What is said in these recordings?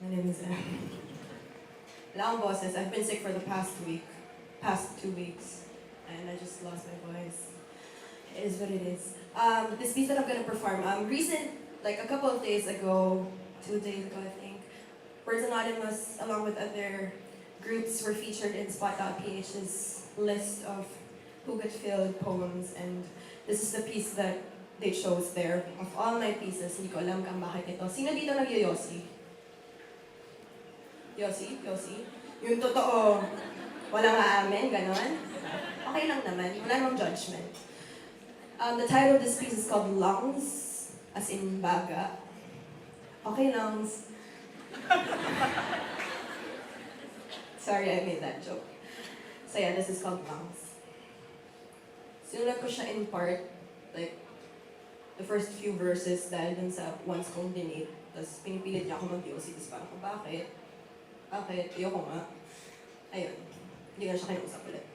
My name is Em. Long bosses, I've been sick for the past 2 weeks, and I just lost my voice. It is what it is. This piece that I'm gonna perform, like a couple of days ago, 2 days ago I think, Words Anonymous, along with other groups, were featured in Spot.ph's list of who got filled poems, and this is the piece that they chose there. Of all my pieces, hindi ko alam kung bakit ito. Sino dito nag-yosi? Yosi? Yung totoo, walang aamin, ganon? Okay lang naman, wala namang judgment. The title of this piece is called Lungs, as in baga. Okay, lungs. Sorry, I made that joke. So yeah, this is called Lungs. Sinulat ko siya in part, like, the first few verses dahil dun sa once kong dinate. Tapos pinipilit niya ako mag-yosi, tapos parang kung bakit? Bakit? Ayoko nga. Ayun. Hindi ko na siya kinausap ulit.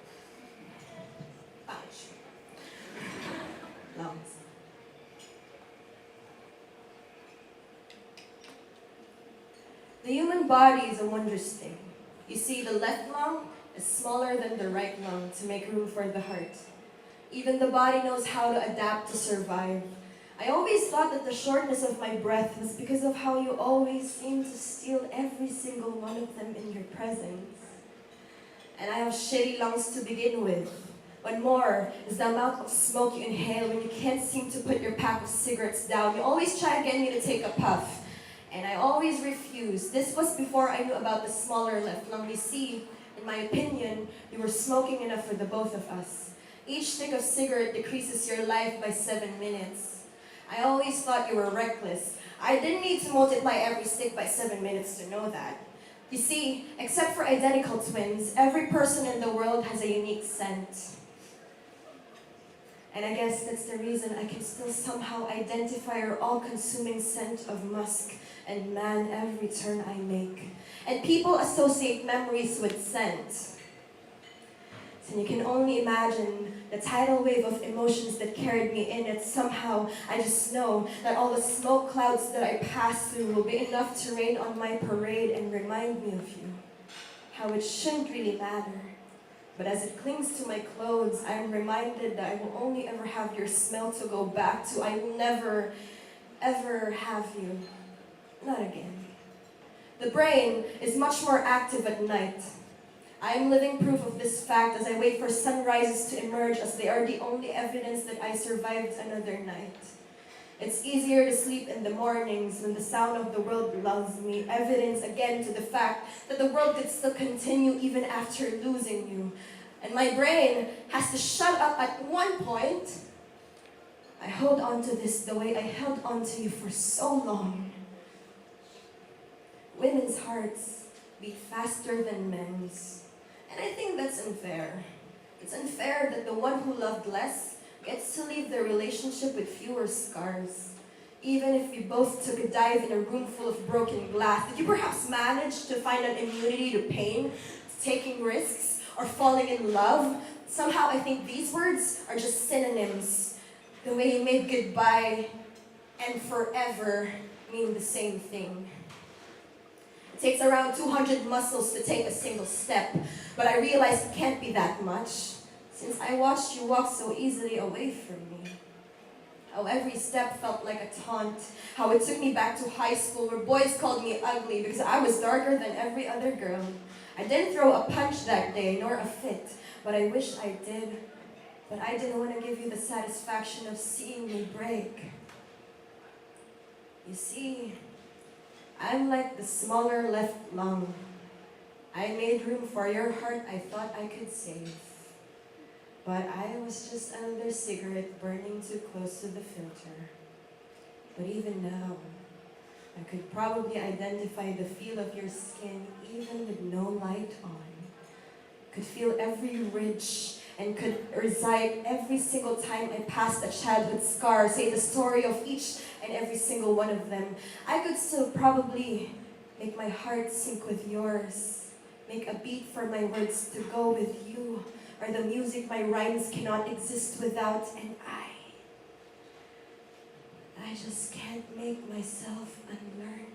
Ouch. Lungs. The human body is a wondrous thing. You see, the left lung is smaller than the right lung to make room for the heart. Even the body knows how to adapt to survive. I always thought that the shortness of my breath was because of how you always seem to steal every single one of them in your presence. And I have shitty lungs to begin with. What more is the amount of smoke you inhale when you can't seem to put your pack of cigarettes down. You always try to get me to take a puff, and I always refuse. This was before I knew about the smaller left lung. You see, in my opinion, you were smoking enough for the both of us. Each stick of cigarette decreases your life by 7 minutes. I always thought you were reckless. I didn't need to multiply every stick by 7 minutes to know that. You see, except for identical twins, every person in the world has a unique scent. And I guess that's the reason I can still somehow identify your all-consuming scent of musk and man every turn I make. And people associate memories with scent. And you can only imagine the tidal wave of emotions that carried me in it. Somehow, I just know that all the smoke clouds that I pass through will be enough to rain on my parade and remind me of you. How it shouldn't really matter. But as it clings to my clothes, I am reminded that I will only ever have your smell to go back to. I will never, ever have you. Not again. The brain is much more active at night. I am living proof of this fact as I wait for sunrises to emerge, as they are the only evidence that I survived another night. It's easier to sleep in the mornings when the sound of the world lulls me, evidence again to the fact that the world could still continue even after losing you. And my brain has to shut up at one point. I hold on to this the way I held on to you for so long. Women's hearts beat faster than men's. And I think that's unfair. It's unfair that the one who loved less gets to leave their relationship with fewer scars. Even if we both took a dive in a room full of broken glass, did you perhaps manage to find an immunity to pain, to taking risks, or falling in love? Somehow I think these words are just synonyms. The way you made goodbye and forever mean the same thing. It takes around 200 muscles to take a single step, but I realize it can't be that much, since I watched you walk so easily away from me. How every step felt like a taunt, how it took me back to high school where boys called me ugly because I was darker than every other girl. I didn't throw a punch that day, nor a fit, but I wish I did. But I didn't want to give you the satisfaction of seeing me break. You see, I'm like the smaller left lung. I made room for your heart I thought I could save. But I was just another cigarette burning too close to the filter. But even now, I could probably identify the feel of your skin even with no light on. Could feel every ridge and could recite every single time I passed a childhood scar, say the story of each and every single one of them. I could still probably make my heart sync with yours, make a beat for my words to go with you, or the music my rhymes cannot exist without, and I just can't make myself unlearn